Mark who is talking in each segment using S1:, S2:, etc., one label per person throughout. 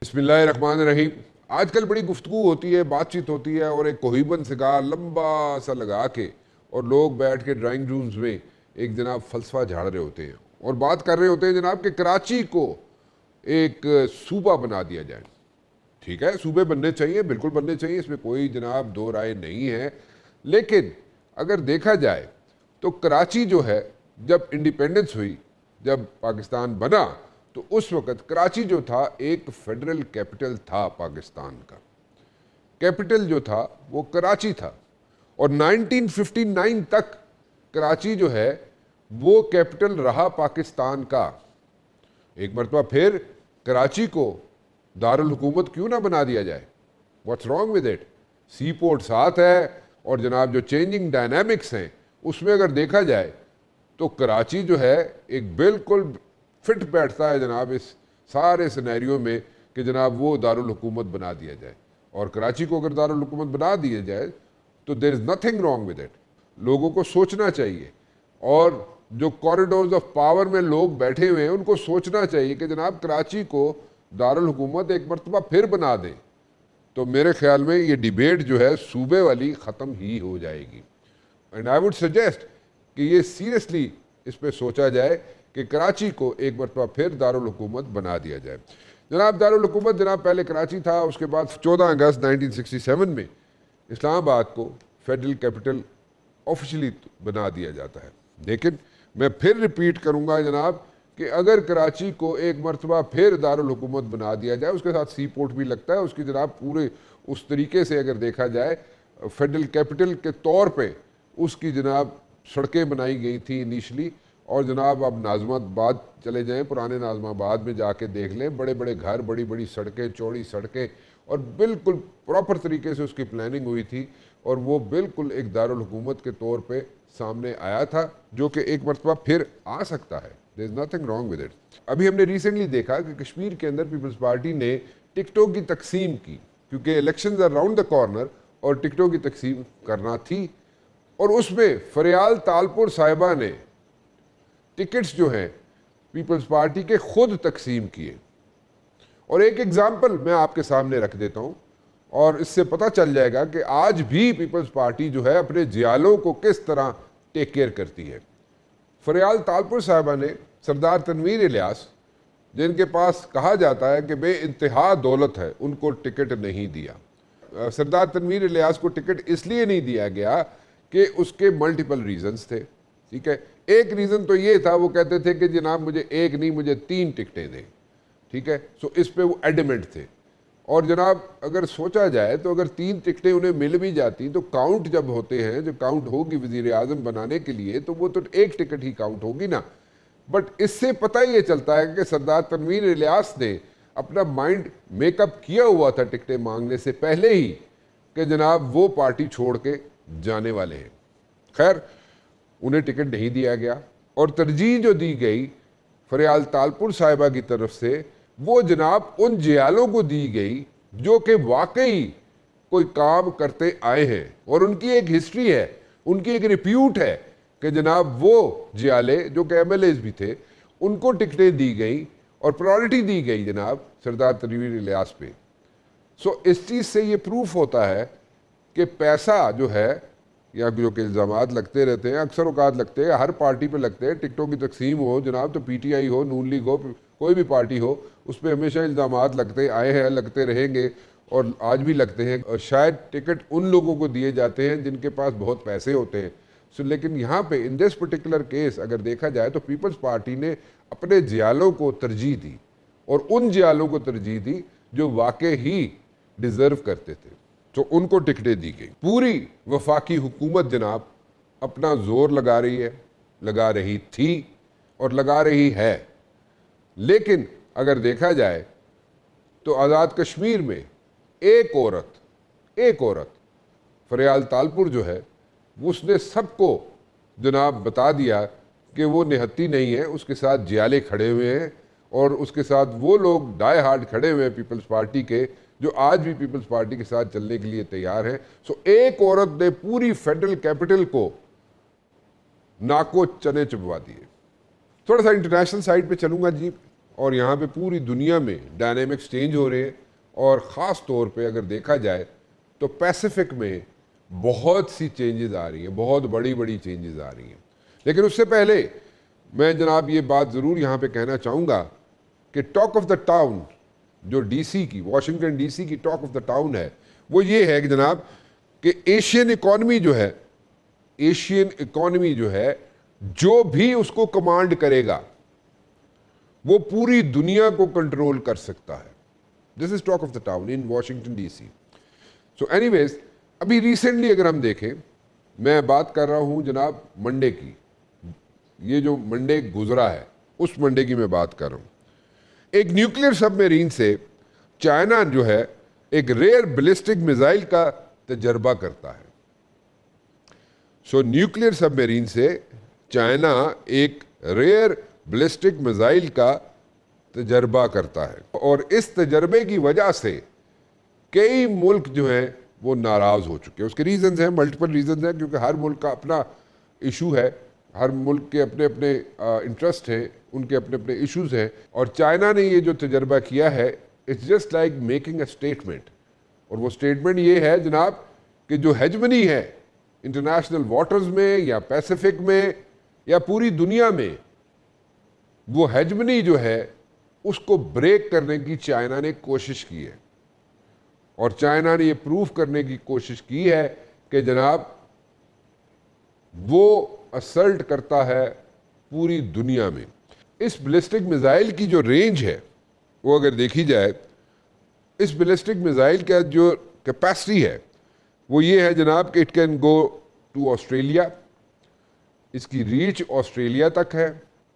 S1: بسم اللہ الرحمن الرحیم۔ آج کل بڑی گفتگو ہوتی ہے، بات چیت ہوتی ہے، اور ایک کوہیبن سگار لمبا سا لگا کے اور لوگ بیٹھ کے ڈرائنگ رومز میں ایک جناب فلسفہ جھاڑ رہے ہوتے ہیں اور بات کر رہے ہوتے ہیں جناب کہ کراچی کو ایک صوبہ بنا دیا جائے۔ ٹھیک ہے، صوبے بننے چاہیے، بالکل بننے چاہیے، اس میں کوئی جناب دو رائے نہیں ہے، لیکن اگر دیکھا جائے تو کراچی جو ہے جب انڈیپینڈنس ہوئی، جب پاکستان بنا، تو اس وقت کراچی جو تھا ایک فیڈرل کیپٹل تھا پاکستان کا۔ کیپٹل جو تھا وہ کراچی تھا، اور 1959 تک کراچی جو ہے وہ کیپٹل رہا پاکستان کا۔ ایک مرتبہ پھر کراچی کو دارالحکومت کیوں نہ بنا دیا جائے؟ What's wrong with it? Sea port ساتھ ہے، اور جناب جو چینجنگ ڈائنامکس ہیں اس میں اگر دیکھا جائے تو کراچی جو ہے ایک بالکل فٹ بیٹھتا ہے جناب اس سارے سینیریو میں کہ جناب وہ دارالحکومت بنا دیا جائے۔ اور کراچی کو اگر دارالحکومت بنا دیا جائے تو there is nothing wrong with it. لوگوں کو سوچنا چاہیے، اور جو کوریڈورز آف پاور میں لوگ بیٹھے ہوئے ہیں ان کو سوچنا چاہیے کہ جناب کراچی کو دارالحکومت ایک مرتبہ پھر بنا دیں، تو میرے خیال میں یہ ڈیبیٹ جو ہے صوبے والی ختم ہی ہو جائے گی۔ اینڈ آئی وڈ سجیسٹ کہ یہ سیریسلی اس پہ سوچا جائے کہ کراچی کو ایک مرتبہ پھر دارالحکومت بنا دیا جائے۔ جناب دارالحکومت جناب پہلے کراچی تھا، اس کے بعد 14 اگست 1967 میں اسلام آباد کو فیڈرل کیپٹل آفیشلی بنا دیا جاتا ہے۔ لیکن میں پھر ریپیٹ کروں گا جناب کہ اگر کراچی کو ایک مرتبہ پھر دارالحکومت بنا دیا جائے، اس کے ساتھ سی پورٹ بھی لگتا ہے، اس کی جناب پورے اس طریقے سے اگر دیکھا جائے فیڈرل کیپٹل کے طور پہ اس کی جناب سڑکیں بنائی گئی تھیں انیشلی، اور جناب اب ناظم آباد چلے جائیں، پرانے ناظم آباد میں جا کے دیکھ لیں، بڑے بڑے گھر، بڑی بڑی سڑکیں، چوڑی سڑکیں، اور بالکل پراپر طریقے سے اس کی پلاننگ ہوئی تھی، اور وہ بالکل ایک دارالحکومت کے طور پہ سامنے آیا تھا جو کہ ایک مرتبہ پھر آ سکتا ہے۔ there is nothing wrong with it۔ ابھی ہم نے ریسنٹلی دیکھا کہ کشمیر کے اندر پیپلز پارٹی نے ٹکٹوں کی تقسیم کی، کیونکہ elections are round the corner اور ٹکٹوں کی تقسیم کرنا تھی، اور اس میں فریال تالپور صاحبہ نے ٹکٹس جو ہیں پیپلز پارٹی کے خود تقسیم کیے۔ اور ایک ایگزامپل میں آپ کے سامنے رکھ دیتا ہوں، اور اس سے پتہ چل جائے گا کہ آج بھی پیپلز پارٹی جو ہے اپنے جیالوں کو کس طرح ٹیک کیئر کرتی ہے۔ فریال تالپور صاحبہ نے سردار تنویر الیاس، جن کے پاس کہا جاتا ہے کہ بے انتہا دولت ہے، ان کو ٹکٹ نہیں دیا۔ سردار تنویر الیاس کو ٹکٹ اس لیے نہیں دیا گیا کہ اس کے ملٹیپل ریزنز تھے، ٹھیک ہے۔ ایک ریزن تو یہ تھا، وہ کہتے تھے کہ جناب مجھے ایک نہیں، مجھے 3 ٹکٹیں دیں، ٹھیک ہے۔ سو اس پہ وہ ایڈمنٹ تھے، اور جناب اگر سوچا جائے تو اگر 3 ٹکٹیں انہیں مل بھی جاتی تو کاؤنٹ جب ہوتے ہیں، جو کاؤنٹ ہوگی وزیر اعظم بنانے کے لیے، تو وہ تو ایک ٹکٹ ہی کاؤنٹ ہوگی نا۔ بٹ اس سے پتہ یہ چلتا ہے کہ سردار تنویر الیاس نے اپنا مائنڈ میک اپ کیا ہوا تھا ٹکٹیں مانگنے سے پہلے ہی کہ جناب وہ پارٹی چھوڑ کے جانے والے ہیں۔ خیر، انہیں ٹکٹ نہیں دیا گیا، اور ترجیح جو دی گئی فریال تالپور صاحبہ کی طرف سے، وہ جناب ان جیالوں کو دی گئی جو کہ واقعی کوئی کام کرتے آئے ہیں، اور ان کی ایک ہسٹری ہے، ان کی ایک ریپیوٹ ہے کہ جناب وہ جیالے جو کہ ایم ایل ایز بھی تھے، ان کو ٹکٹیں دی گئی اور پرائورٹی دی گئی جناب سردار تنویر الیاس پہ۔ سو اس چیز سے یہ پروف ہوتا ہے کہ پیسہ جو ہے، یا جو کہ الزامات لگتے رہتے ہیں، اکثر اوقات لگتے ہیں، ہر پارٹی پہ لگتے ہیں، ٹکٹوں کی تقسیم ہو جناب تو P T I who, known league ہو، کوئی بھی پارٹی ہو، اس پہ ہمیشہ الزامات لگتے آئے ہیں، لگتے رہیں گے، اور آج بھی لگتے ہیں۔ اور شاید ٹکٹ ان لوگوں کو دیے جاتے ہیں جن کے پاس بہت پیسے ہوتے ہیں۔ لیکن یہاں پہ ان دس پرٹیکولر کیس اگر دیکھا جائے تو پیپلز پارٹی نے اپنے جیالوں کو ترجیح دی، اور ان جیالوں کو ترجیح دی جو واقع ہی ڈیزرو کرتے تھے، تو ان کو ٹکٹیں دی گئی۔ پوری وفاقی حکومت جناب اپنا زور لگا رہی ہے، لگا رہی تھی اور لگا رہی ہے، لیکن اگر دیکھا جائے تو آزاد کشمیر میں ایک عورت فریال تالپور جو ہے، اس نے سب کو جناب بتا دیا کہ وہ نہتی نہیں ہے، اس کے ساتھ جیالے کھڑے ہوئے ہیں، اور اس کے ساتھ وہ لوگ ڈائی ہارڈ کھڑے ہوئے ہیں پیپلز پارٹی کے، جو آج بھی پیپلز پارٹی کے ساتھ چلنے کے لیے تیار ہیں۔ سو ایک عورت نے پوری فیڈرل کیپٹل کو ناکو چنے چبوا دیے۔ تھوڑا سا انٹرنیشنل سائٹ پہ چلوں گا جی۔ اور یہاں پہ پوری دنیا میں ڈائنامکس چینج ہو رہے ہیں، اور خاص طور پہ اگر دیکھا جائے تو پیسیفک میں بہت سی چینجز آ رہی ہیں، بہت بڑی بڑی چینجز آ رہی ہیں. لیکن اس سے پہلے میں جناب یہ بات ضرور یہاں پہ کہنا چاہوں گا کہ ٹاک آف دا ٹاؤن جو ڈی سی کی، واشنگٹن ڈی سی کی ٹاک آف دا ٹاؤن ہے، وہ یہ ہے کہ جناب کہ ایشین اکانومی جو ہے جو بھی اس کو کمانڈ کرے گا وہ پوری دنیا کو کنٹرول کر سکتا ہے. This is talk of the town in Washington D C. So anyways ابھی ریسنٹلی اگر ہم دیکھیں، میں بات کر رہا ہوں جناب منڈے کی، یہ جو منڈے گزرا ہے اس منڈے کی میں بات کر رہا ہوں. ایک نیوکلیر سب میرین سے چائنا جو ہے ایک ریئر بلسٹک میزائل کا تجربہ کرتا ہے. سو نیوکلیر سب میرین سے چائنا ایک ریئر بلسٹک میزائل کا تجربہ کرتا ہے، اور اس تجربے کی وجہ سے کئی ملک جو ہیں وہ ناراض ہو چکے ہیں. اس کے ریزنز ہیں، ملٹیپل ریزنز ہیں، کیونکہ ہر ملک کا اپنا ایشو ہے، ہر ملک کے اپنے اپنے انٹرسٹ ہیں، ان کے اپنے اپنے ایشوز ہیں. اور چائنا نے یہ جو تجربہ کیا ہے، it's just like making a statement. اور وہ اسٹیٹمنٹ یہ ہے جناب کہ جو ہیجمنی ہے انٹرنیشنل واٹرز میں یا پیسیفک میں یا پوری دنیا میں، وہ ہیجمنی جو ہے اس کو بریک کرنے کی چائنا نے کوشش کی ہے. اور چائنا نے یہ پروف کرنے کی کوشش کی ہے کہ جناب وہ اسلٹ کرتا ہے پوری دنیا میں. اس بلسٹک میزائل کی جو رینج ہے وہ اگر دیکھی جائے، اس بلسٹک میزائل کا جو کیپیسٹی ہے وہ یہ ہے جناب کہ it can go to Australia, اس کی ریچ آسٹریلیا تک ہے،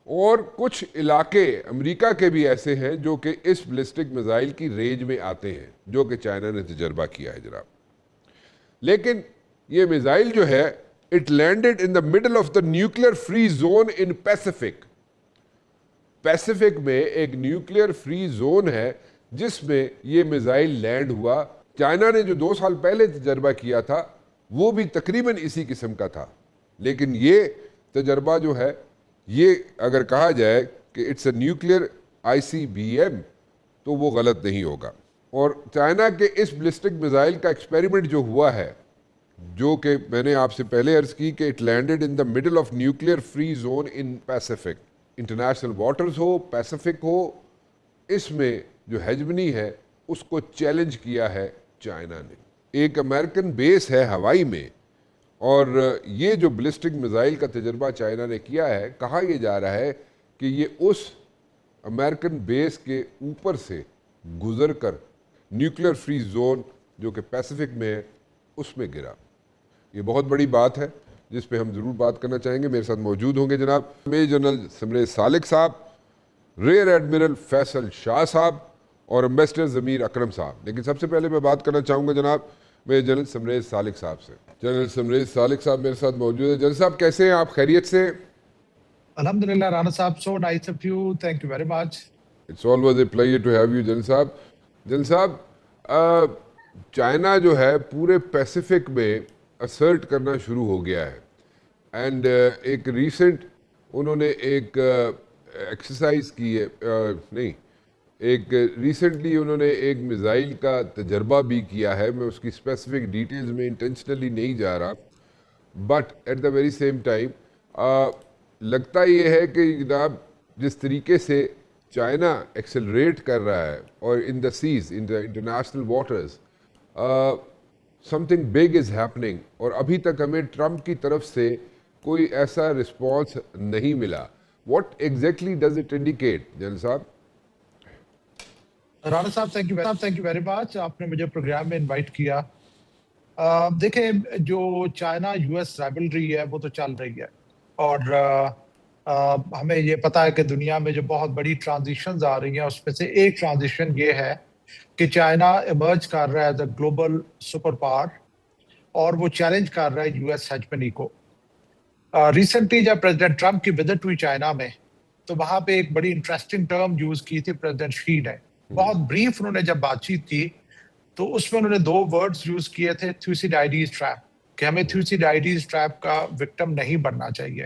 S1: اور کچھ علاقے امریکہ کے بھی ایسے ہیں جو کہ اس بلسٹک میزائل کی رینج میں آتے ہیں، جو کہ چائنا نے تجربہ کیا ہے جناب. لیکن یہ میزائل جو ہے it landed in the middle of the nuclear free zone in Pacific. Pacific میں ایک نیوکلیر فری زون ہے جس میں یہ میزائل لینڈ ہوا. چائنا نے جو 2 سال پہلے تجربہ کیا تھا وہ بھی تقریباً اسی قسم کا تھا، لیکن یہ تجربہ جو ہے یہ اگر کہا جائے کہ it's a nuclear I C B M تو وہ غلط نہیں ہوگا. اور چائنا کے اس بلسٹک میزائل کا ایکسپیریمنٹ جو ہوا ہے، جو کہ میں نے آپ سے پہلے عرض کی کہ it landed in the middle of nuclear free zone in Pacific, international waters ہو، پیسیفک ہو، اس میں جو ہیجمنی ہے اس کو چیلنج کیا ہے چائنا نے. ایک امریکن بیس ہے ہوائی میں، اور یہ جو بلسٹک میزائل کا تجربہ چائنا نے کیا ہے، کہا یہ جا رہا ہے کہ یہ اس امریکن بیس کے اوپر سے گزر کر نیوکلیر فری زون جو کہ پیسیفک میں ہے اس میں گرا. یہ بہت بڑی بات ہے جس پہ ہم ضرور بات کرنا چاہیں گے. میرے ساتھ موجود ہوں گے جناب میجر جنرل سمریش سالک صاحب، ریئر ایڈمرل فیصل شاہ صاحب اور ایمبیسڈر ضمیر اکرم صاحب. لیکن سب سے پہلے میں بات کرنا چاہوں گا جناب میجر جنرل سمریش سالک صاحب سے. جنرل سمریش سالک صاحب میرے ساتھ موجود ہیں. جنرل صاحب کیسے ہیں آپ؟ خیریت سے؟
S2: الحمدللہ رانا صاحب, so nice of you, thank you very much.
S1: It's always a pleasure to have you general صاحب. جنرل صاحب چائنا جو ہے پورے پیسیفک میں اسرٹ کرنا شروع ہو گیا ہے، اینڈ ایک ریسنٹ انہوں نے ایک ایکسرسائز کی ہے، نہیں ایک ریسنٹلی انہوں نے ایک میزائل کا تجربہ بھی کیا ہے. میں اس کی اسپیسیفک ڈیٹیلز میں انٹینشنلی نہیں جا رہا، but at the very same time لگتا یہ ہے کہ جناب جس طریقے سے چائنا ایکسلریٹ کر رہا ہے اور in the seas, in the international waters something big is happening, اور ابھی تک ہمیں ٹرمپ کی طرف سے کوئی ایسا رسپانس نہیں ملا. What exactly does it indicate general صاحب؟
S2: رانا صاحب تھینک یو ویری مچ، آپ نے مجھے پروگرام میں انوائٹ کیا. دیکھیں جو چائنا یو ایس رائبلری ہے وہ تو چل رہی ہے، اور ہمیں یہ پتا ہے کہ دنیا میں جو بہت بڑی ٹرانزیشنز آ رہی ہیں اس میں سے ایک ٹرانزیشن یہ ہے کہ چائنا ایمرج کر رہا ہے as a global super power, اور وہ چیلنج کر رہا ہے یو ایس ہیجمنی کو. ریسنٹلی جب پریزیڈنٹ ٹرمپ کی وزٹ ہوئی چائنا میں تو وہاں پہ ایک بڑی انٹرسٹنگ ٹرم یوز کی تھی پریزیڈنٹ شی نے. بہت بریف انہوں نے جب بات چیت کی تو اس میں انہوں نے 2 ورڈز یوز کیے تھے، تھیوسیڈائیڈیز ٹریپ، کہ ہمیں تھیوسیڈائیڈیز ٹریپ کا وکٹم نہیں بننا چاہیے.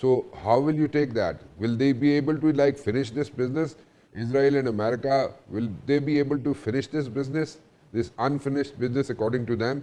S1: So how will you take that? Will they be able to like finish this business? Israel and America, will they be able to finish this business, this unfinished business according to them?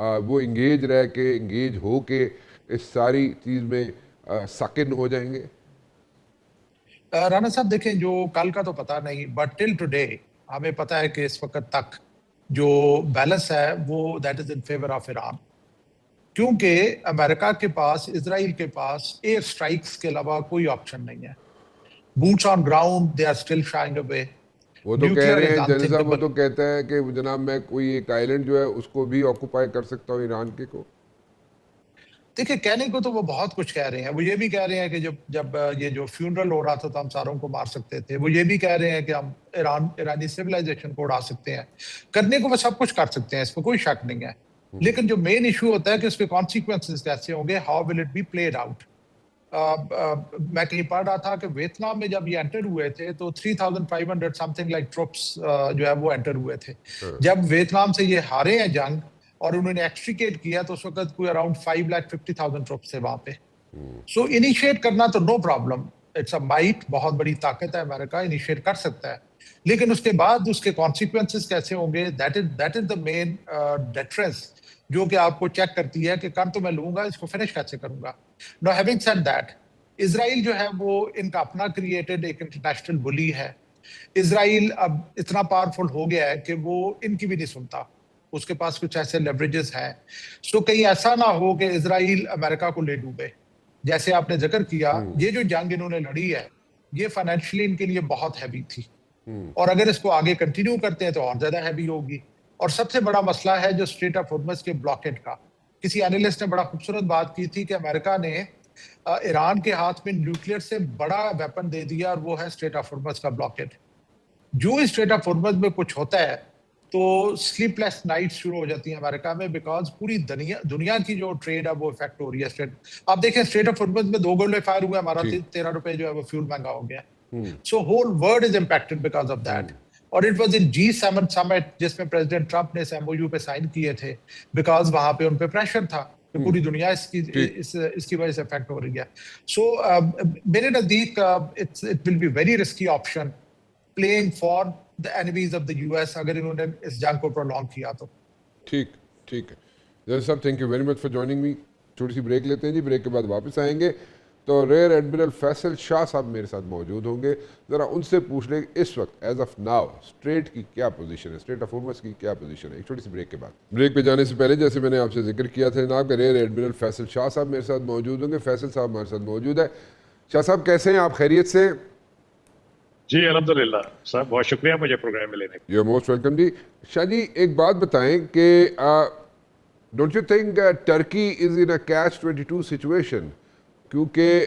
S1: وہ engage رہ کے engage ہو کے اس ساری چیز میں ساکن ہو جائیں گے؟
S2: رانا صاحب دیکھیں، جو کل کا تو پتہ نہیں، بٹ ٹل ٹوڈے ہمیں پتہ ہے کہ اس وقت تک جو بیلنس ہے وہ that is in favour of Iran, کیونکہ امریکہ کے پاس، اسرائیل کے پاس ایئر سٹرائکس کے علاوہ کوئی آپشن نہیں ہے. Boots on ground they are still shying away.
S1: وہ تو کہہ
S2: نیوکلیئر
S1: رہے
S2: از
S1: ہیں جنرل صاحب، وہ
S2: انتھنکیبل.
S1: تو کہتا ہے کہ جناب میں کوئی ایک آئلینڈ جو ہے اس کو بھی آکوپائی کر سکتا ہوں ایران کے کو.
S2: دیکھیں، کہنے کو تو وہ بہت کچھ کہہ رہے ہیں. وہ یہ بھی کہہ رہے ہیں کہ جب یہ جو فیونرل ہو رہا تھا تو ہم ساروں کو مار سکتے تھے. وہ یہ بھی کہہ رہے ہیں کہ ہم ایرانی سویلائزیشن کو اڑا سکتے ہیں. کرنے کو وہ سب کچھ کر سکتے ہیں، اس میں کوئی شک نہیں ہے. لیکن جو مین ایشو ہوتا ہے کہ اس کے کانسیکوینسز کیسے ہوں گے، how will it be played out. میں کہیں پڑھ رہا تھا کہ ویتنام میں جب یہ انٹر ہوئے تھے تو 3500 سم تھنگ لائک ٹروپس جو ہے وہ انٹر ہوئے تھے. جب ویتنام سے یہ ہارے ہیں جنگ اور انہوں نے ایکسٹریکیٹ کیا تو اس وقت کوئی اراؤنڈ 5,50,000 ٹروپس تھے وہاں پہ. سو انیشیٹ کرنا تو no problem, it's a might, بہت بڑی طاقت ہے امریکہ، انیشیٹ کر سکتا ہے. لیکن اس کے بعد اس کے کانسیکوینسز کیسے ہوں گے، that is the main deterrence جو کہ آپ کو چیک کرتی ہے کہ کر تو میں لوں گا، اس کو فنش کیسے کروں گا. نو ہیونگ سیڈ دیٹ، اسرائیل جو ہے وہ ان کا اپنا کریٹڈ ایک انٹرنیشنل بلی ہے. اسرائیل اب اتنا پاورفل ہو گیا ہے کہ وہ ان کی بھی نہیں سنتا، اس کے پاس کچھ ایسے لیوریجز ہیں. سو کہیں ایسا نہ ہو کہ اسرائیل امریکہ کو لے ڈوبے. جیسے آپ نے ذکر کیا، یہ جو جنگ انہوں نے لڑی ہے یہ فائنینشلی ان کے لیے بہت ہیوی تھی، اور اگر اس کو آگے کنٹینیو کرتے ہیں تو اور زیادہ ہیوی ہوگی. اور سب سے بڑا مسئلہ ہے جو اسٹریٹ آف ہارمز کے بلاکیڈ کا. کسی اینالسٹ نے بڑا خوبصورت بات کی تھی کہ امریکہ نے ایران کے ہاتھ میں نیوکلیئر سے بڑا ویپن دے دیا، اور وہ ہے اسٹریٹ آف ہارمز کا بلاکیڈ. جو اسٹریٹ آف ہارمز میں کچھ ہوتا ہے تو سلیپ لیس نائٹ شروع ہو جاتی ہیں امریکہ میں، بیکاز پوری دنیا کی جو ٹریڈ ہے وہ افیکٹ ہو رہی ہے. آپ دیکھیں اسٹریٹ آف ہارمز میں 2 گولے فائر ہوئے، ہمارا 13 روپے جو ہے وہ فیول مہنگا ہو گیا. So whole world is impacted because of that. اور it was in G7 summit جس میں پریزیڈنٹ ٹرمپ نے MOU پہ سائن کیے تھے، بیکاز وہاں پہ ان پہ پریشر تھا کہ پوری دنیا اس کی وجہ سے افیکٹ ہو رہی ہے. سو میرے نزدیک it will be very risky option playing for the enemies of the US اگر انہوں نے اس جنگ کو پرولونگ کیا تو.
S1: ٹھیک ہے جنرل صاحب، thank you very much for joining me. چھوٹی سی بریک لیتے ہیں جی، بریک کے بعد واپس آئیں گے. تو ریئر ایڈمرل فیصل شاہ صاحب میرے ساتھ موجود ہوں گے. ذرا ان سے پوچھ لیں اس وقت ایز آف ناؤ اسٹریٹ کی کیا پوزیشن ہے، اسٹریٹ آف ہارمز کی کیا پوزیشن ہے. ایک چھوٹی سی بریک کے بعد. بریک پہ جانے سے پہلے جیسے میں نے آپ سے ذکر کیا تھا جناب کہ ریئر ایڈمرل فیصل شاہ صاحب میرے ساتھ موجود ہوں گے. فیصل صاحب ہمارے ساتھ موجود ہے. شاہ صاحب کیسے ہیں آپ، خیریت سے؟
S3: جی الحمدللہ صاحب، بہت شکریہ مجھے پروگرام میں لینے کا.
S1: یو آر موسٹ ویلکم جی. شاہ جی ایک بات بتائیں کہ don't you think Turkey is in a catch 22 situation, کیونکہ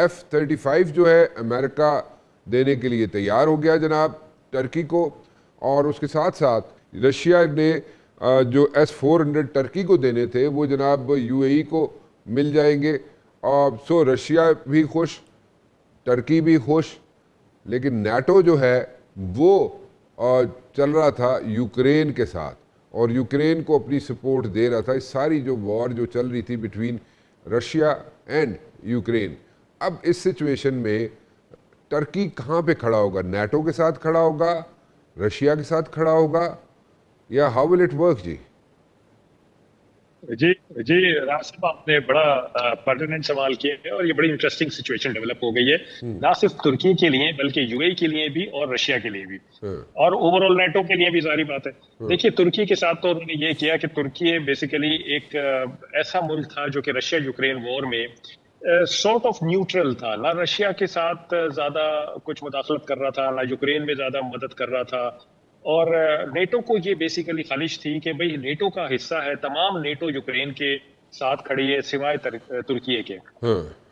S1: F-35 جو ہے امریکہ دینے کے لیے تیار ہو گیا جناب ٹرکی کو، اور اس کے ساتھ ساتھ رشیا نے جو S-400 ٹرکی کو دینے تھے وہ جناب UAE کو مل جائیں گے. سو رشیا بھی خوش، ٹرکی بھی خوش. لیکن نیٹو جو ہے وہ چل رہا تھا یوکرین کے ساتھ اور یوکرین کو اپنی سپورٹ دے رہا تھا. اس ساری جو وار جو چل رہی تھی بٹوین رشیا اینڈ یوکرین، اب اس سچویشن میں ٹرکی کہاں پہ کھڑا ہوگا؟ نیٹو کے ساتھ کھڑا ہوگا، رشیا کے ساتھ کھڑا ہوگا، یا ہاؤ ول اٹ ورک؟
S3: جی راز صاحب، آپ نے بڑا پرٹیننٹ سوال کیا ہے، اور یہ بڑی انٹرسٹنگ سچویشن ڈیولپ ہو گئی ہے، نہ صرف ترکی کے لیے بلکہ UAE کے لیے بھی اور رشیا کے لیے بھی، اور اوور آل نیٹو کے لیے بھی. ظاہری بات ہے، دیکھیے ترکی کے ساتھ تو انہوں نے یہ کیا کہ ترکی بیسیکلی ایک ایسا ملک تھا جو کہ رشیا یوکرین وار میں سارٹ آف نیوٹرل تھا، نہ رشیا کے ساتھ زیادہ کچھ مداخلت کر رہا تھا، نہ یوکرین میں زیادہ مدد کر رہا تھا. اور نیٹو کو یہ بیسیکلی خواہش تھی کہ بھئی نیٹو کا حصہ ہے، تمام نیٹو یوکرین کے ساتھ کھڑی ہے سوائے ترکی کے.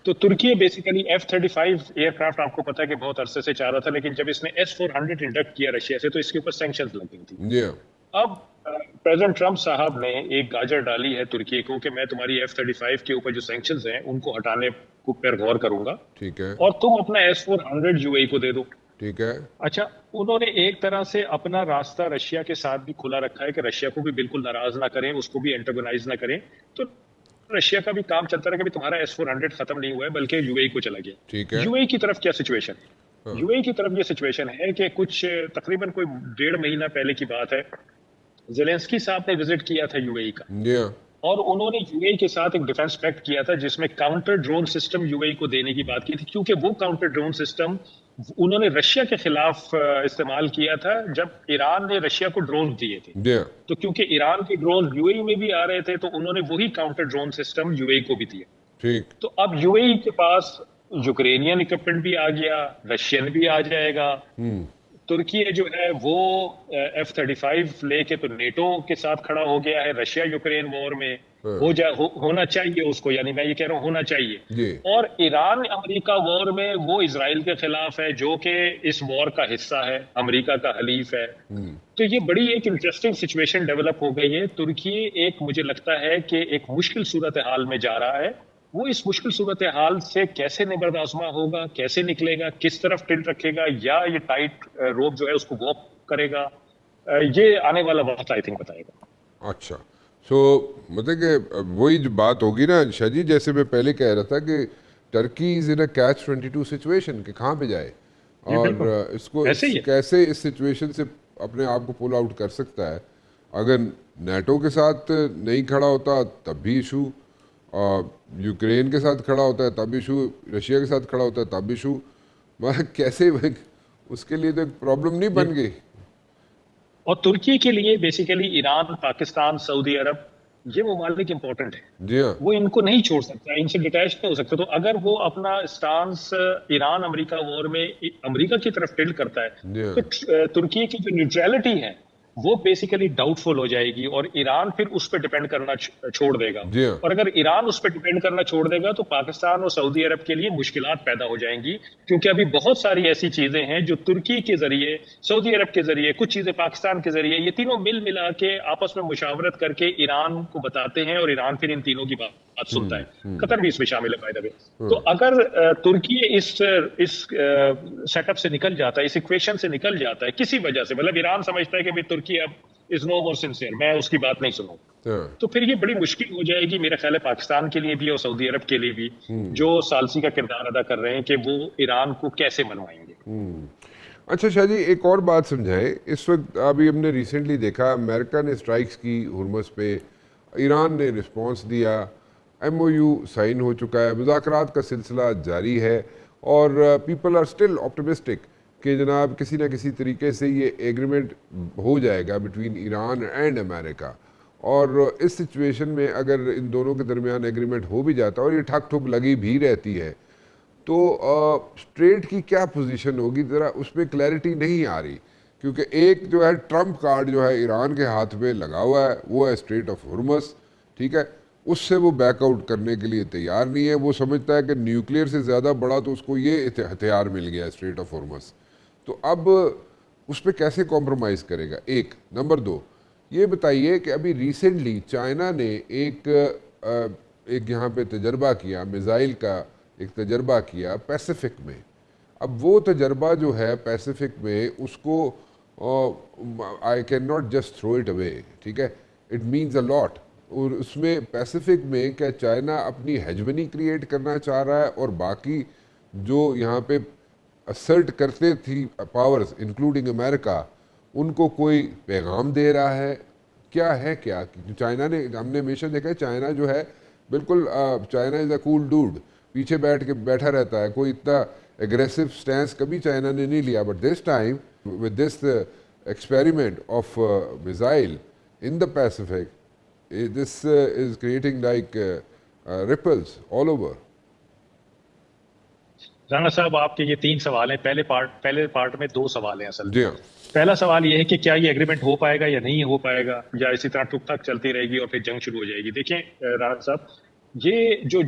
S3: تو ترکی بیسیکلی F-35 ایئر کرافٹ آپ کو پتا ہے کہ بہت عرصے سے چاہ رہا تھا، لیکن جب اس نے S-400 انڈکٹ کیا رشیا سے تو اس کے اوپر سینکشنز لگ گئی تھی. اب پریزیڈنٹ ٹرمپ صاحب نے ایک گاجر ڈالی ہے ترکی کو کہ میں تمہاری F-35 کے اوپر جو سینکشنز ہیں ان کو ہٹانے کو پر غور کروں گا،
S1: ٹھیک ہے،
S3: اور تم اپنا S-400 UAE کو دے دو.
S1: ٹھیک ہے.
S3: اچھا، انہوں نے ایک طرح سے اپنا راستہ رشیا کے ساتھ بھی کھلا رکھا ہے کہ رشیا کو بھی بالکل ناراض نہ کریں، اس کو بھی انٹرگنائز نہ کریں. تو رشیا کا بھی کام چلتا رہا کہ تمہارا S-400 ختم نہیں ہوا ہے بلکہ UAE کو چلا گیا.
S1: ٹھیک ہے.
S3: UAE کی طرف کیا سچویشن؟ UAE کی طرف یہ سچویشن ہے کہ کچھ تقریباً کوئی 1.5 مہینہ پہلے کی بات ہے زیلنسکی صاحب نے وزٹ کیا تھا یو اے ای کا،
S1: جی
S3: اور انہوں نے یو اے کے ساتھ ایک ڈیفنس پیکٹ کیا تھا جس میں کاؤنٹر ڈرون سسٹم یو اے کو دینے کی بات کی تھی، کیونکہ وہ کاؤنٹر ڈرون سسٹم انہوں نے رشیا کے خلاف استعمال کیا تھا جب ایران نے رشیا کو ڈرون دیے تھے.
S1: جی
S3: تو کیونکہ ایران کے ڈرون یو اے میں بھی آ رہے تھے تو انہوں نے وہی کاؤنٹر ڈرون سسٹم یو اے کو بھی دیا.
S1: ٹھیک.
S3: تو اب یو اے کے پاس یوکرینین اکوپمنٹ بھی آ گیا، رشین بھی آ جائے گا. ترکی جو ہے وہ F-35 لے کے تو نیٹو کے ساتھ کھڑا ہو گیا ہے رشیا یوکرین وار میں. ہونا چاہیے اس کو، یعنی میں یہ کہہ رہا ہوں ہونا چاہیے. اور ایران امریکہ وار میں وہ اسرائیل کے خلاف ہے جو کہ اس وار کا حصہ ہے، امریکہ کا حلیف ہے. تو یہ بڑی ایک انٹرسٹنگ سچویشن ڈیولپ ہو گئی ہے. ترکی ایک مجھے لگتا ہے کہ ایک مشکل صورتحال میں جا رہا ہے. وہ اس مشکل صورتحال سے کیسے نبرد آزما ہوگا، کیسے نکلے گا، کس طرف ٹلٹ رکھے گا، یا یہ ٹائٹ روپ جو ہے اس کو واک کرے گا، یہ آنے والا وقت آئی تھنک بتائے گا.
S1: اچھا، سو مطلب کہ وہی جو بات ہوگی نا شاہ جی، جیسے میں پہلے کہہ رہا تھا کہ Turkey is in a catch 22 situation کہ کہاں پہ جائے اور اس کو کیسے اس سچویشن سے اپنے آپ کو پول آؤٹ کر سکتا ہے. اگر نیٹو کے ساتھ نہیں کھڑا ہوتا تب بھی ایشو، یوکرین کے ساتھ کھڑا ہوتا ہے تب ایشو، رشیا کے ساتھ کھڑا ہوتا ہے تب ایشو. کیسے اس کے لیے تو ایک پرابلم نہیں بن گئی.
S3: اور ترکی کے لیے بیسیکلی ایران، پاکستان، سعودی عرب، یہ ممالک امپورٹنٹ ہیں.
S1: جی ہاں،
S3: وہ ان کو نہیں چھوڑ سکتا، ان سے ڈیٹیچ نہیں ہو سکتا. تو اگر وہ اپنا اسٹانس ایران امریکہ وار میں امریکہ کی طرف ٹلٹ کرتا ہے تو ترکی کی جو نیوٹرلٹی ہے وہ بیسیکلی ڈاؤٹ فل ہو جائے گی، اور ایران پھر اس پہ ڈیپینڈ کرنا چھوڑ دے گا. اور اگر ایران اس پہ ڈیپینڈ کرنا چھوڑ دے گا تو پاکستان اور سعودی عرب کے لیے مشکلات پیدا ہو جائیں گی، کیونکہ ابھی بہت ساری ایسی چیزیں ہیں جو ترکی کے ذریعے، سعودی عرب کے ذریعے، کچھ چیزیں پاکستان کے ذریعے، یہ تینوں مل ملا کے آپس میں مشاورت کر کے ایران کو بتاتے ہیں، اور ایران پھر ان تینوں کی بات سنتا ہے. قطر بھی اس میں شامل ہے بائی دا وے. تو اگر ترکی اس سیٹ اپ سے نکل جاتا ہے، اس ایکویشن سے نکل جاتا ہے کسی وجہ سے، مطلب ایران سمجھتا ہے کہ بھی ترکی اب از نو مور سنسیئر، میں اس کی بات نہیں سنوں، تو پھر یہ بڑی مشکل ہو جائے گی میرا خیال ہے پاکستان کے لیے بھی اور سعودی عرب کے لیے بھی، جو ثالثی کا کردار ادا کر رہے ہیں کہ وہ ایران کو کیسے منوائیں گے.
S1: اچھا شاہ جی، ایک اور بات سمجھائیں. اس وقت ابھی ہم نے ریسنٹلی دیکھا امریکہ نے اسٹرائکس کی ہرمز پہ، ایران نے رسپانس دیا، ایم او یو سائن ہو چکا ہے، مذاکرات کا سلسلہ جاری ہے، اور پیپل آر اسٹل آپٹمسٹک کہ جناب کسی نہ کسی طریقے سے یہ ایگریمنٹ ہو جائے گا بٹوین ایران اینڈ امریکہ. اور اس سچویشن میں اگر ان دونوں کے درمیان ایگریمنٹ ہو بھی جاتا ہے اور یہ ٹھک ٹھک لگی بھی رہتی ہے تو اسٹریٹ کی کیا پوزیشن ہوگی، ذرا اس پہ کلیئرٹی نہیں آ رہی. کیونکہ ایک جو ہے ٹرمپ کارڈ جو ہے ایران کے ہاتھ پہ لگا ہوا ہے وہ ہے اسٹریٹ آف ہرمز، ٹھیک ہے، اس سے وہ بیک آؤٹ کرنے کے لیے تیار نہیں ہے. وہ سمجھتا ہے کہ نیوکلیئر سے زیادہ بڑا تو اس کو یہ ہتھیار مل گیا اسٹریٹ آف ہرمز. تو اب اس پہ کیسے کمپرومائز کرے گا؟ ایک نمبر دو، یہ بتائیے کہ ابھی ریسنٹلی چائنا نے ایک یہاں پہ تجربہ کیا، میزائل کا ایک تجربہ کیا پیسیفک میں. اب وہ تجربہ جو ہے پیسیفک میں اس کو I can not just through it away, ٹھیک ہے، اٹ مینز اے لاٹ. اور اس میں پیسیفک میں کیا چائنا اپنی ہیجمنی کریٹ کرنا چاہ رہا ہے اور باقی جو یہاں پہ اسرٹ کرتے تھی پاورز انکلوڈنگ امریکہ ان کو کوئی پیغام دے رہا ہے؟ کیا ہے کیا چائنا نے، ہم نے ہمیشہ دیکھا ہے چائنا جو ہے بالکل چائنا از اے کول ڈوڈ، پیچھے بیٹھا رہتا ہے، کوئی اتنا ایگریسو سٹینس کبھی چائنا نے نہیں لیا. But this time with this experiment of missile in the Pacific this is creating like ripples all over.
S3: Rana صاحب آپ کے یہ 3 سوال ہیں. پہلے پارٹ میں 2 سوال ہیں اصل.
S1: جی ہاں.
S3: پہلا سوال یہ ہے کہ کیا یہ ایگریمنٹ ہو پائے گا یا نہیں ہو پائے گا، یا اسی طرح ٹک ٹک چلتی رہے گی اور پھر جنگ شروع ہو جائے گی. دیکھیں رانا صاحب، یہ جو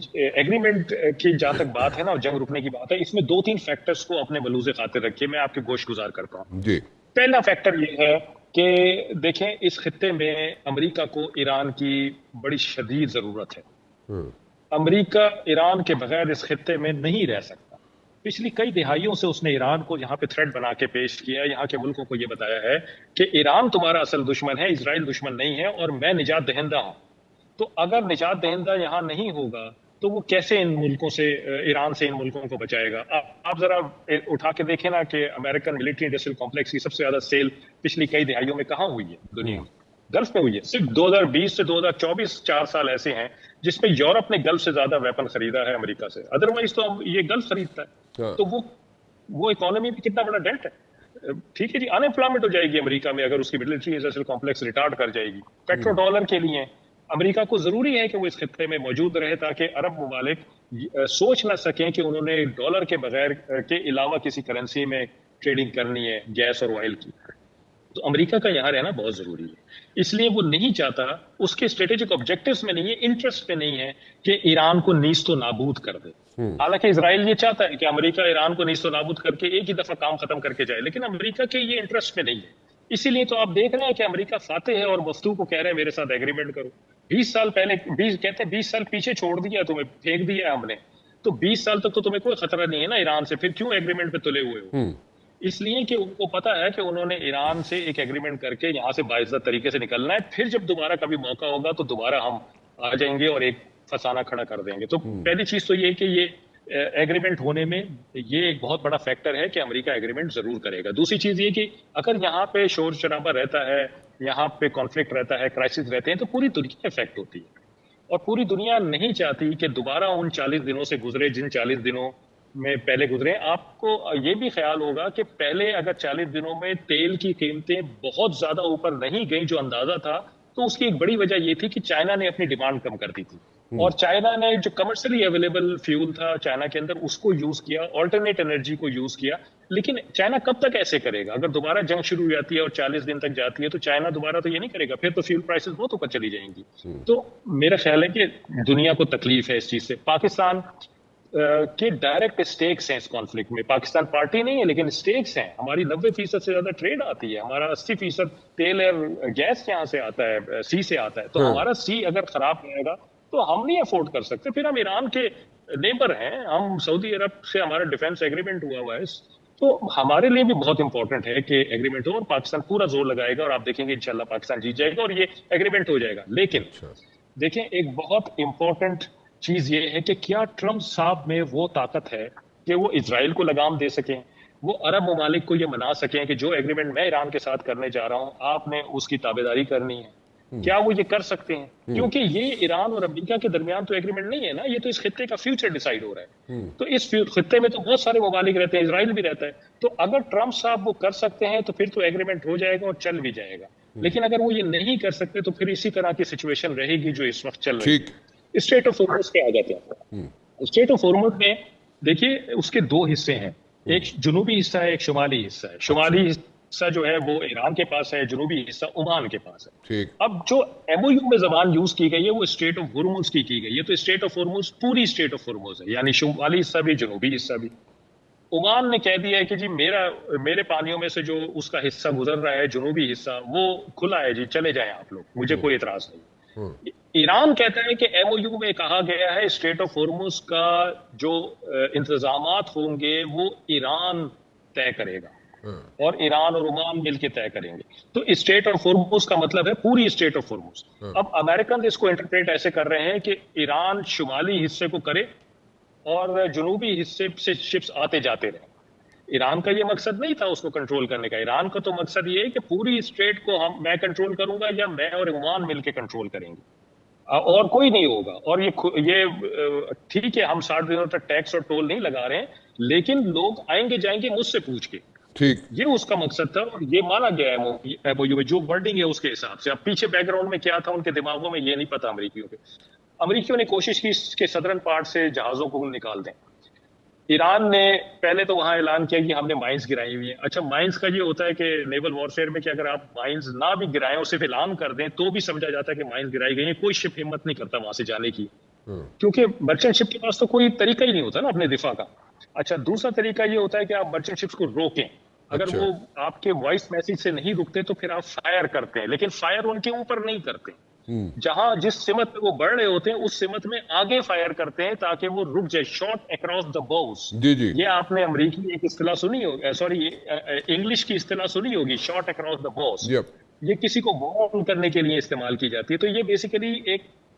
S3: ایگریمنٹ کی جہاں تک بات ہے نا اور جنگ رکنے کی بات ہے، اس میں 2-3 فیکٹرز کو اپنے بلوز خاطر رکھیے، میں آپ کے گوش گزار کرتا ہوں.
S1: جی.
S3: پہلا فیکٹر یہ ہے کہ دیکھیں اس خطے میں امریکہ کو ایران کی بڑی شدید ضرورت ہے. امریکہ ایران کے بغیر اس خطے میں نہیں رہ سکتا. پچھلی کئی دہائیوں سے اس نے ایران کو یہاں پہ تھریٹ بنا کے پیش کیا ہے، یہاں کے ملکوں کو یہ بتایا ہے کہ ایران تمہارا اصل دشمن ہے، اسرائیل دشمن نہیں ہے، اور میں نجات دہندہ ہوں. تو اگر نجات دہندہ یہاں نہیں ہوگا تو وہ کیسے ان ملکوں سے ایران سے ان ملکوں کو بچائے گا؟ آپ ذرا اٹھا کے دیکھیں نا کہ امریکن ملٹری انڈسٹریل کمپلیکس کی سب سے زیادہ سیل پچھلی کئی دہائیوں میں کہاں ہوئی ہے دنیا میں؟ گلف میں ہوئی ہے. صرف 2020 سے 2024 4 سال ایسے ہیں جس میں یورپ نے گلف سے زیادہ ویپن خریدا ہے امریکہ سے. ادروائز تو یہ گلف خریدتا ہے. تو وہ اکانومی میں کتنا بڑا ڈینٹ ہے. ٹھیک ہے جی, ان امپلائمنٹ ہو جائے گی امریکہ میں اگر اس کی ملٹری انڈسٹریل کمپلیکس ریٹارڈ کر جائے گی. پیٹرو ڈالر کے لیے امریکہ کو ضروری ہے کہ وہ اس خطے میں موجود رہے تاکہ عرب ممالک سوچ نہ سکیں کہ انہوں نے ڈالر کے بغیر کے علاوہ کسی کرنسی میں ٹریڈنگ کرنی ہے گیس اور آئل کی. تو امریکہ کا یہاں رہنا بہت ضروری ہے. اس لیے وہ نہیں چاہتا, اس کے اسٹریٹجک آبجیکٹوز میں نہیں ہے, انٹرسٹ میں نہیں ہے کہ ایران کو نیست و نابود کر دے. حالانکہ اسرائیل یہ چاہتا ہے کہ امریکہ ایران کو نیست و نابود کر کے ایک ہی دفعہ کام ختم کر کے جائے, لیکن امریکہ کے یہ انٹرسٹ میں نہیں ہے. اسی لیے تو آپ دیکھ رہے ہیں کہ امریکہ فاتح ہے اور مفتوح کو کہہ رہے ہیں میرے ساتھ ایگریمنٹ کرو. 20 سال پہلے کہتے ہیں 20 سال پیچھے چھوڑ دیا تمہیں, پھینک دیا ہم نے, تو 20 سال تک تو تمہیں کوئی خطرہ نہیں ہے نا ایران سے, پھر کیوں ایگریمنٹ پہ تلے ہوئے ہو؟ اس لیے کہ ان کو پتا ہے کہ انہوں نے ایران سے ایک ایگریمنٹ کر کے یہاں سے باعزت طریقے سے نکلنا ہے, پھر جب دوبارہ کبھی موقع ہوگا تو دوبارہ ہم آ جائیں گے اور ایک فسانہ کھڑا کر دیں گے. تو پہلی چیز تو یہ کہ یہ ایگریمنٹ ہونے میں یہ ایک بہت بڑا فیکٹر ہے کہ امریکہ ایگریمنٹ ضرور کرے گا. دوسری چیز یہ کہ اگر یہاں پہ شور شرابہ رہتا ہے, یہاں پہ کانفلکٹ رہتا ہے, کرائسس رہتے ہیں, تو پوری دنیا افیکٹ ہوتی ہے. اور پوری دنیا نہیں چاہتی کہ دوبارہ ان 40 دنوں سے گزرے جن 40 دنوں میں پہلے گزرے. آپ کو یہ بھی خیال ہوگا کہ پہلے اگر 40 دنوں میں تیل کی قیمتیں بہت زیادہ اوپر نہیں گئیں جو اندازہ تھا, تو اس کی ایک بڑی وجہ یہ تھی کہ چائنا نے اپنی ڈیمانڈ کم کر دی تھی, اور چائنا نے جو کمرشلی اویلیبل فیول تھا چائنا کے اندر اس کو یوز کیا, آلٹرنیٹ انرجی کو یوز کیا. لیکن چائنا کب تک ایسے کرے گا؟ اگر دوبارہ جنگ شروع ہو جاتی ہے اور 40 دن تک جاتی ہے تو چائنا دوبارہ تو یہ نہیں کرے گا, پھر تو فیول پرائسز بہت اوپر چلی جائیں گی. تو میرا خیال ہے کہ دنیا کو تکلیف ہے اس چیز سے. پاکستان کے ڈائریکٹ اسٹیکس ہیں اس کانفلکٹ میں. پاکستان پارٹی نہیں ہے لیکن اسٹیکس ہیں. ہماری 90% سے زیادہ ٹریڈ آتی ہے, ہمارا 80% تیل اور گیس یہاں سے آتا ہے, سی سے آتا ہے. تو ہمارا سی اگر خراب رہے گا تو ہم نہیں افورڈ کر سکتے. پھر ہم ایران کے نیبر ہیں, ہم سعودی عرب سے ہمارا ڈیفینس ایگریمنٹ ہوا ہے, تو ہمارے لیے بھی بہت امپورٹنٹ ہے کہ ایگریمنٹ ہو, اور پاکستان پورا زور لگائے گا اور آپ دیکھیں گے انشاءاللہ پاکستان جیت جائے گا اور یہ ایگریمنٹ ہو جائے گا. لیکن دیکھیں ایک بہت امپورٹنٹ چیز یہ ہے کہ کیا ٹرمپ صاحب میں وہ طاقت ہے کہ وہ اسرائیل کو لگام دے سکیں, وہ عرب ممالک کو یہ منا سکیں کہ جو ایگریمنٹ میں ایران کے ساتھ کرنے جا رہا ہوں آپ نے اس کی تابعداری کرنی ہے. کیا وہ یہ کر سکتے ہیں؟ کیونکہ یہ ایران اور امریکہ کے درمیان تو ایگریمنٹ نہیں ہے نا, یہ تو اس خطے کا فیوچر ڈیسائیڈ ہو رہا ہے. تو اس خطے میں تو بہت سارے ممالک رہتے ہیں, اسرائیل بھی رہتا ہے. تو اگر ٹرمپ صاحب وہ کر سکتے ہیں تو پھر تو ایگریمنٹ ہو جائے گا اور چل بھی جائے گا. لیکن اگر وہ یہ نہیں کر سکتے تو پھر اسی طرح کی سچویشن رہے گی جو اس وقت چل رہی ہے. اسٹریٹ آف ہارمز پہ آ جاتے ہیں. اسٹریٹ آف ہارمز میں دیکھیے اس کے 2 حصے ہیں, ایک جنوبی حصہ ہے, ایک شمالی حصہ ہے. شمالی حصہ جو ہے وہ ایران کے پاس ہے, جنوبی حصہ عمان کے پاس ہے. اب جو ایم او یو میں زبان یوز کی گئی ہے وہ اسٹریٹ آف ہارمز کی گئی ہے. تو اسٹریٹ آف ہارمز پوری اسٹریٹ آف ہارمز ہے, یعنی شمالی حصہ بھی جنوبی حصہ بھی. عمان نے کہہ دیا ہے کہ جی میرے پانیوں میں سے جو اس کا حصہ گزر رہا ہے جنوبی حصہ وہ کھلا ہے, جی چلے جائیں آپ لوگ, مجھے کوئی اعتراض نہیں. ایران کہتا ہے کہ ایم او یو میں کہا گیا ہے اسٹریٹ آف ہارمز کا جو انتظامات ہوں گے وہ ایران طے کرے گا اور ایران اور عمان مل کے طے کریں گے. تو اسٹریٹ آف ہارمز کا مطلب ہے پوری اسٹریٹ آف ہارمز. اب امریکن اس کو انٹرپریٹ ایسے کر رہے ہیں کہ ایران شمالی حصے کو کرے اور جنوبی حصے سے شپس آتے جاتے رہے. ایران کا یہ مقصد نہیں تھا اس کو کنٹرول کرنے کا. ایران کا تو مقصد یہ ہے کہ پوری اسٹریٹ کو میں کنٹرول کروں گا یا میں اور عمان مل کے کنٹرول کریں گے, اور کوئی نہیں ہوگا. اور یہ ٹھیک ہے ہم 60 دنوں تک ٹیکس اور ٹول نہیں لگا رہے ہیں, لیکن لوگ آئیں گے جائیں گے مجھ سے پوچھ کے. یہ اس کا مقصد تھا اور یہ مانا گیا ہے جو ورڈنگ ہے اس کے حساب سے. اب پیچھے بیک گراؤنڈ میں کیا تھا ان کے دماغوں میں یہ نہیں پتا امریکیوں کے. امریکیوں نے کوشش کی کہ صدرن پارٹ سے جہازوں کو نکال دیں. ایران نے پہلے تو وہاں اعلان کیا کہ ہم نے مائنز گرائی ہوئی ہیں. اچھا مائنز کا یہ ہوتا ہے کہ نیول وارفیئر میں کہ اگر آپ مائنز نہ بھی گرائیں اور صرف اعلان کر دیں تو بھی سمجھا جاتا ہے کہ مائنز گرائی گئی ہیں. کوئی شپ ہمت نہیں کرتا وہاں سے جانے کی, کیونکہ مرچنٹ شپ کے پاس تو کوئی طریقہ ہی نہیں ہوتا نا اپنے دفاع کا. اچھا دوسرا طریقہ یہ ہوتا ہے کہ آپ مرچنٹ شپس کو روکیں. اگر وہ آپ کے وائس میسج سے نہیں رکتے تو پھر آپ فائر کرتے ہیں, لیکن فائر ان کے اوپر نہیں کرتے. جہاں جس سمت پہ وہ بڑھ رہے ہوتے ہیں اس سمت میں آگے فائر کرتے ہیں تاکہ وہ رک جائے. شاٹ اکراس دا بوز, یہ آپ نے امریکی ایک اصطلاح سنی ہوگی, سوری انگلش کی اصطلاح سنی ہوگی, شاٹ اکراس دا بوز. یہ کسی کو وارن کرنے کے لیے استعمال کی جاتی ہے. تو یہ بیسیکلی ایک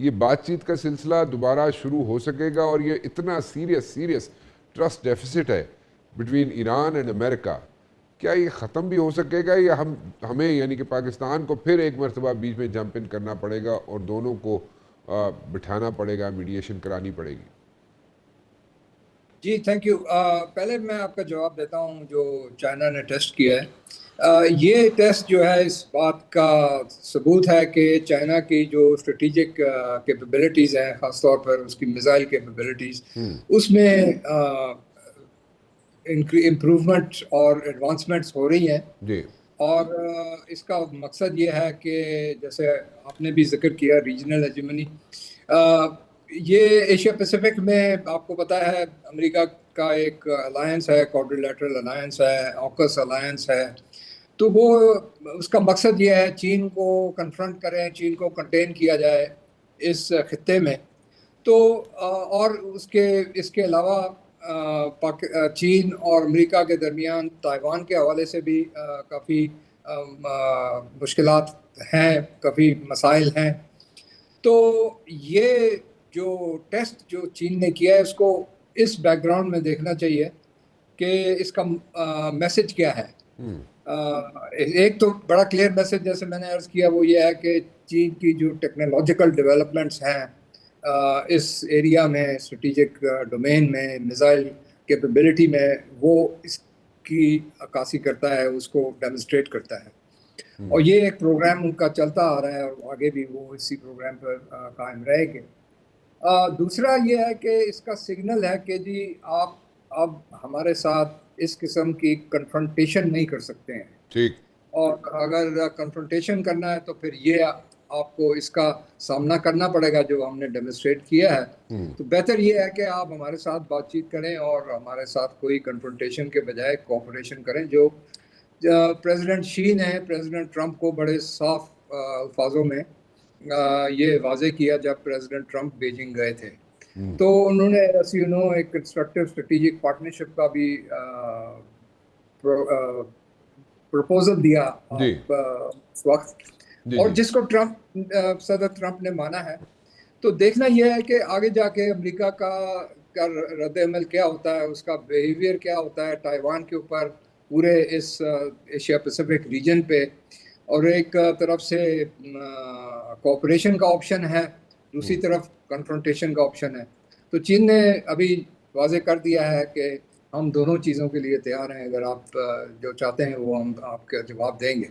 S1: یہ بات چیت کا سلسلہ دوبارہ شروع ہو سکے گا؟ اور یہ اتنا سیریس ٹرسٹ ڈیفیسٹ ہے بٹوین ایران اینڈ امریکہ، کیا یہ ختم بھی ہو سکے گا، یا ہمیں یعنی کہ پاکستان کو پھر ایک مرتبہ بیچ میں جمپ ان کرنا پڑے گا اور دونوں کو بٹھانا پڑے گا، میڈیشن کرانی پڑے گی؟
S4: جی تھینک یو. پہلے میں آپ کا جواب دیتا ہوں جو چائنا نے ٹیسٹ کیا ہے. یہ ٹیسٹ جو ہے اس بات کا ثبوت ہے کہ چائنا کی جو اسٹریٹجک کیپیبلٹیز ہیں، خاص طور پر اس کی میزائل کیپیبلٹیز، اس میں امپروومنٹ اور ایڈوانسمنٹس ہو رہی ہیں.
S1: جی.
S4: اور اس کا مقصد یہ ہے کہ جیسے آپ نے بھی ذکر کیا ریجنل ہیجمنی، یہ ایشیا پیسیفک میں آپ کو پتہ ہے امریکہ کا ایک الائنس ہے، کوڈریلیٹرل الائنس ہے، آکس الائنس ہے. تو وہ اس کا مقصد یہ ہے چین کو کنفرنٹ کریں، چین کو کنٹین کیا جائے اس خطے میں. تو اور اس کے علاوہ چین اور امریکہ کے درمیان تائیوان کے حوالے سے بھی کافی مشکلات ہیں، کافی مسائل ہیں. تو یہ جو ٹیسٹ جو چین نے کیا ہے اس کو اس بیک گراؤنڈ میں دیکھنا چاہیے کہ اس کا میسج کیا ہے. ایک تو بڑا کلیئر میسج جیسے میں نے عرض کیا وہ یہ ہے کہ چین کی جو ٹیکنالوجیکل ڈیولپمنٹس ہیں اس ایریا میں، اسٹریٹجک ڈومین میں، میزائل کیپیبلٹی میں، وہ اس کی عکاسی کرتا ہے، اس کو ڈیمونسٹریٹ کرتا ہے. اور یہ ایک پروگرام ان کا چلتا آ رہا ہے اور آگے بھی وہ اسی پروگرام پر قائم رہے گے. دوسرا یہ ہے کہ اس کا سگنل ہے کہ جی آپ اب ہمارے ساتھ اس قسم کی کنفرنٹیشن نہیں کر سکتے ہیں.
S1: ٹھیک.
S4: اور اگر کنفرنٹیشن کرنا ہے تو پھر یہ آپ کو اس کا سامنا کرنا پڑے گا جو ہم نے ڈیمونسٹریٹ کیا ہے. تو بہتر یہ ہے کہ آپ ہمارے ساتھ بات چیت کریں اور ہمارے ساتھ کوئی کنفرنٹیشن کے بجائے کوآپریشن کریں. جو پریزیڈنٹ شی نے پریزیڈنٹ ٹرمپ کو بڑے صاف الفاظوں میں یہ واضح کیا جب پریزیڈنٹ ٹرمپ بیجنگ گئے تھے. تو انہوں نے ایک کنسٹرکٹیو اسٹریٹجک پارٹنرشپ کا بھی پروپوزل دیا اس وقت، اور جس کو صدر ٹرمپ نے مانا ہے. تو دیکھنا یہ ہے کہ آگے جا کے امریکہ کا رد عمل کیا ہوتا ہے، اس کا بیہیویئر کیا ہوتا ہے تائیوان کے اوپر، پورے اس ایشیا پیسیفک ریجن پہ. اور ایک طرف سے کوآپریشن کا آپشن ہے، دوسری طرف کنفرنٹیشن کا آپشن ہے. تو چین نے ابھی واضح کر دیا ہے کہ ہم دونوں چیزوں کے لیے تیار ہیں، اگر آپ جو چاہتے ہیں وہ ہم آپ کا جواب دیں گے.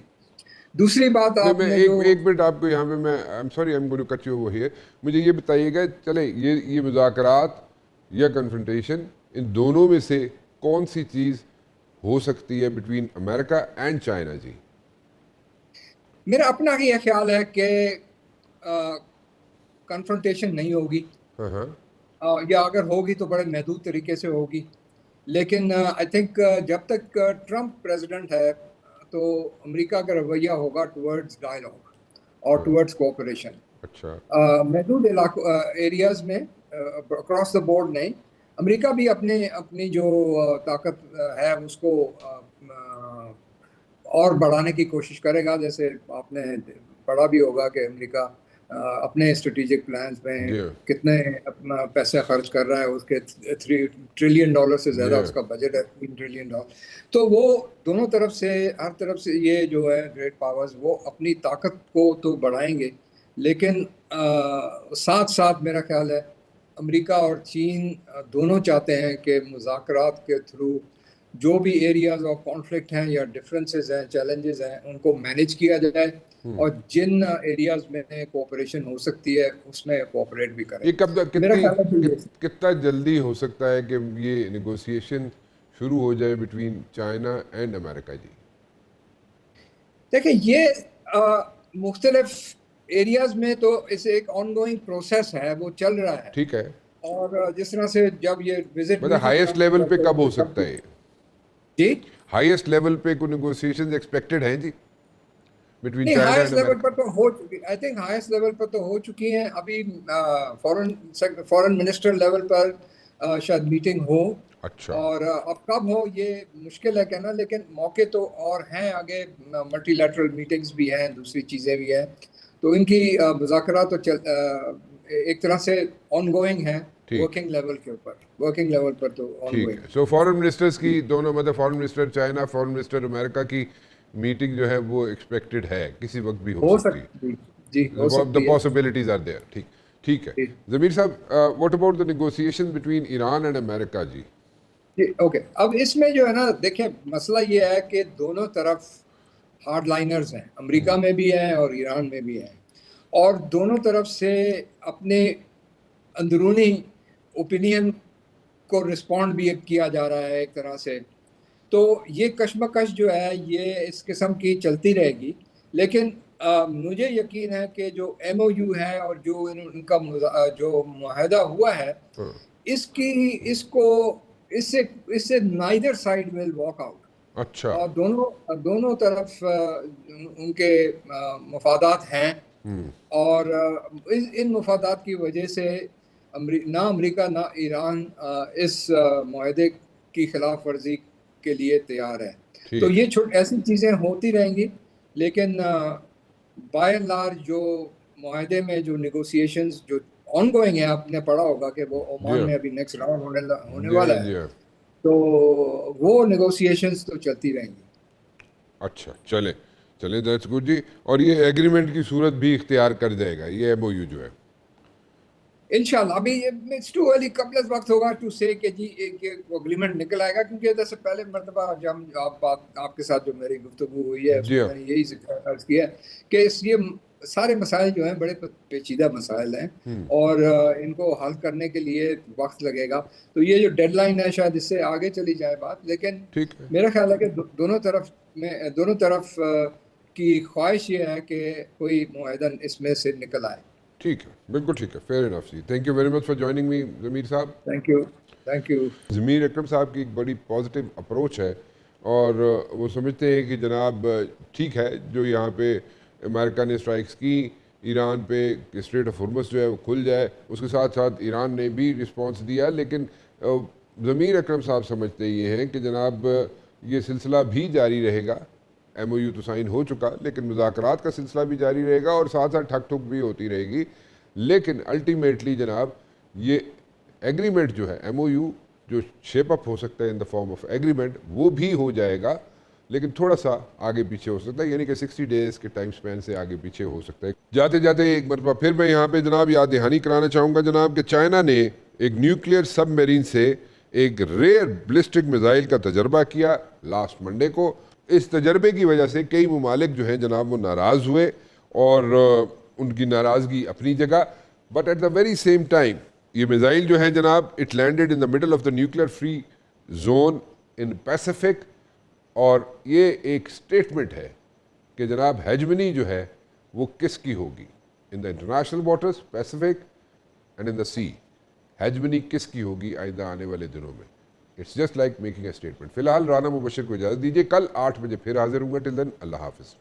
S4: دوسری بات آپ نے
S1: ایک منٹ آپ کو یہاں پہ میں مجھے یہ بتائیے گا، چلے یہ مذاکرات یا کنفرنٹیشن ان دونوں میں سے کون سی چیز ہو سکتی ہے بٹوین امریکہ اینڈ چائنا؟ جی
S4: میرا اپنا یہ خیال ہے کہ کنفرنٹیشن نہیں ہوگی، یا اگر ہوگی تو بڑے محدود طریقے سے ہوگی. لیکن آئی تھنک جب تک ٹرمپ پریزیڈنٹ ہے تو امریکہ کا رویہ ہوگا ٹورڈز ڈائیلاگ اور ٹورڈز کوآپریشن.
S1: اچھا.
S4: محدود ایریاز میں اکراس دا بورڈ نہیں. امریکہ بھی اپنی جو طاقت ہے اس کو اور بڑھانے کی کوشش کرے گا. جیسے آپ نے پڑھا بھی ہوگا کہ امریکہ اپنے اسٹریٹجک پلانز میں کتنے اپنا پیسہ خرچ کر رہا ہے، اس کے $3 ٹریلین سے زیادہ اس کا بجٹ ہے، $3 ٹریلین. تو وہ دونوں طرف سے، ہر طرف سے یہ جو ہے گریٹ پاورز وہ اپنی طاقت کو تو بڑھائیں گے، لیکن ساتھ ساتھ میرا خیال ہے امریکہ اور چین دونوں چاہتے ہیں کہ مذاکرات کے تھرو جو بھی ایریاز آف کانفلکٹ ہیں یا ڈفرینسز ہیں، چیلنجز ہیں، ان کو مینیج کیا جائے، اور جن ایریاز میں کوآپریشن ہو سکتی ہے اس میں کوآپریٹ بھی کریں.
S1: کتنا جلدی ہو سکتا ہے کہ یہ نیگوسیشن شروع ہو جائے بٹوین چائنا اینڈ امریکہ؟ جی
S4: دیکھیں یہ مختلف ایریاز میں تو اسے ایک آن گوئنگ پروسیس ہے، وہ چل رہا ہے.
S1: ٹھیک ہے.
S4: اور جس طرح سے جب یہ وزٹ
S1: ہائیسٹ لیول پہ کب ہو سکتا ہے؟
S4: جی
S1: ہائیسٹ لیول پہ کوئی نیگوسیشنز ایکسپیکٹڈ ہیں جی بٹوین
S4: چائنا ہائیسٹ لیول پر تو ہو چکی، آئی تھنک ہائیسٹ لیول پر تو ہو چکی ہیں. ابھی فورن منسٹر لیول پر شاید میٹنگ ہو.
S1: اچھا.
S4: اور اب کب ہو یہ مشکل ہے کہنا، لیکن موقع تو اور ہیں آگے. ملٹی لیٹرل میٹنگز بھی ہیں، دوسری چیزیں بھی ہیں. تو ان کی مذاکرات تو ایک طرح سے آن گوئنگ ہے ورکنگ لیول کے اوپر, ورکنگ لیول پر تو آن
S1: ٹھیک
S4: گوئنگ.
S1: ہے. سو فارن منسٹرز کی دونوں مطلب foreign minister China, foreign minister امریکہ کی میٹنگ جو ہے وہ ایکسپیکٹڈ ہے, کسی وقت بھی ہو سکتی ہے.
S4: جی ہو
S1: The
S4: سکتی ہے.
S1: possibilities are there. ٹھیک ہے. ضمیر صاحب, what about the negotiation between Iran and America جی؟
S4: جی اوکے, اب اس میں جو ہے نا دیکھیں مسئلہ یہ ہے کہ دونوں طرف ہارڈ لائنرز ہیں, امریکہ میں بھی ہیں اور ایران میں بھی ہیں, اور دونوں طرف سے اپنے اندرونی اوپینین کو رسپونڈ بھی کیا جا رہا ہے ایک طرح سے. تو یہ کشمکش جو ہے یہ اس قسم کی چلتی رہے گی, لیکن مجھے یقین ہے کہ جو ایم او یو ہے اور جو ان کا جو معاہدہ ہوا ہے اس سے neither side will walk out.
S1: اچھا,
S4: اور دونوں طرف ان کے مفادات ہیں, اور ان مفادات کی وجہ سے نہ امریکہ نہ ایران اس معاہدے کی خلاف ورزی کے لیے تیار ہے. تو یہ ایسی چیزیں ہوتی رہیں گی, لیکن بائی اینڈ لارج جو معاہدے میں جو نیگوسیشنز جو آن گوئنگ ہے, آپ نے پڑھا ہوگا کہ وہ عمان میں ابھی نیکسٹ راؤنڈ ہونے والا ہے, تو وہ نیگوسیشنز تو چلتی رہیں گی.
S1: اچھا چلیں دیٹس گڈ جی. اور یہ ایگریمنٹ کی صورت بھی اختیار کر جائے گا یہ ایم او یو جو ہے
S4: انشاءاللہ. ابھی اٹس ٹو ارلی, قبل از وقت ہوگا ٹو سے کہ جی ایک اگریمنٹ نکل آئے گا, کیونکہ جیسے پہلے مرتبہ جب آپ کے ساتھ جو میری گفتگو ہوئی ہے اس میں نے یہی عرض کیا کہ یہ سارے مسائل جو ہیں بڑے پیچیدہ مسائل ہیں, اور ان کو حل کرنے کے لیے وقت لگے گا. تو یہ جو ڈیڈ لائن ہے شاید اس سے آگے چلی جائے بات, لیکن میرا خیال ہے کہ دونوں طرف کی خواہش یہ ہے کہ کوئی معاہدہ اس میں سے نکل آئے.
S1: ٹھیک ہے, بالکل ٹھیک ہے, فیئر انف جی. Thank you very much for joining me Zameer صاحب.
S4: Thank you.
S1: ضمیر اکرم صاحب کی ایک بڑی پازیٹیو اپروچ ہے, اور وہ سمجھتے ہیں کہ جناب ٹھیک ہے جو یہاں پہ امریکہ نے اسٹرائکس کی ایران پہ, اسٹریٹ آف ہرمز جو ہے وہ کھل جائے, اس کے ساتھ ساتھ ایران نے بھی رسپانس دیا, لیکن ضمیر اکرم صاحب سمجھتے یہ ہیں کہ جناب یہ سلسلہ بھی جاری رہے گا. ایم او یو تو سائن ہو چکا, لیکن مذاکرات کا سلسلہ بھی جاری رہے گا, اور ساتھ ساتھ ٹھک ٹھک بھی ہوتی رہے گی. لیکن الٹیمیٹلی جناب یہ ایگریمنٹ جو ہے ایم او یو جو شیپ اپ ہو سکتا ہے ان دا فارم آف ایگریمنٹ, وہ بھی ہو جائے گا, لیکن تھوڑا سا آگے پیچھے ہو سکتا ہے, یعنی کہ 60 ڈیز کے ٹائم سپین سے آگے پیچھے ہو سکتا ہے. جاتے جاتے ایک مرتبہ پھر میں یہاں پہ جناب یاد دہانی کرانا چاہوں گا جناب کہ چائنا نے ایک نیوکلیئر سب میرین سے ایک ریئر بلسٹک میزائل کا تجربہ کیا لاسٹ منڈے کو. اس تجربے کی وجہ سے کئی ممالک جو ہیں جناب وہ ناراض ہوئے, اور ان کی ناراضگی اپنی جگہ, but at the very same time یہ میزائل جو ہے جناب it landed in the middle of the nuclear free zone in Pacific, اور یہ ایک سٹیٹمنٹ ہے کہ جناب ہیجمنی جو ہے وہ کس کی ہوگی in the international waters, Pacific and in the sea. Hegemony کس کی ہوگی آئندہ آنے والے دنوں میں. It's just like making a statement. فی الحال رانا مبشر کو اجازت دیجیے, کل 8 بجے پھر حاضر ہوں گا. ٹل دین اللہ حافظ.